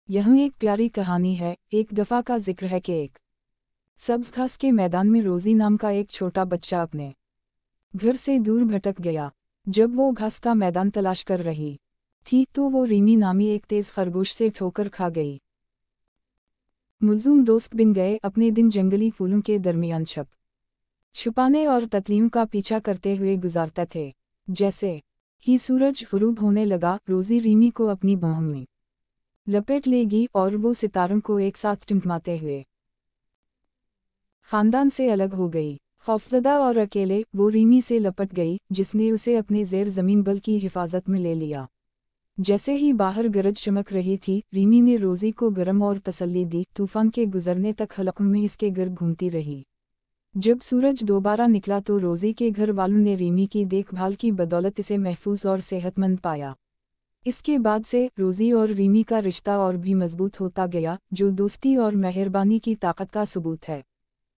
यह एक प्यारी कहानी है। एक दफ़ा का जिक्र है कि एक सब्ज घास के मैदान में रोज़ी नाम का एक छोटा बच्चा अपने घर से दूर भटक गया। जब वो घास का मैदान तलाश कर रही थी तो वो रीमी नामी एक तेज़ खरगोश से ठोकर खा गई। मुलज़ूम दोस्त बिन गए अपने दिन जंगली फूलों के दरमियान छुपाने और तितलियों का पीछा करते हुए गुजारते थे। जैसे ही सूरज ग़ुरूब होने लगा, रोज़ी रीमी को अपनी बाहों में लपेट लेगी और वो सितारों को एक साथ टिमटिमाते हुए ख़ानदान से अलग हो गई। खौफज़दा और अकेले वो रीमी से लपट गई, जिसने उसे अपने ज़ेर ज़मीन बल की हिफाजत में ले लिया। जैसे ही बाहर गरज चमक रही थी, रीमी ने रोज़ी को गरम और तसल्ली दी। तूफ़ान के गुजरने तक हलकों में इसके गिर्द घूमती रही। जब सूरज दोबारा निकला तो रोज़ी के घर वालों ने रीमी की देखभाल की बदौलत इसे महफूज और सेहतमंद पाया। इसके बाद से रोज़ी और रीमी का रिश्ता और भी मजबूत होता गया, जो दोस्ती और मेहरबानी की ताकत का सबूत है।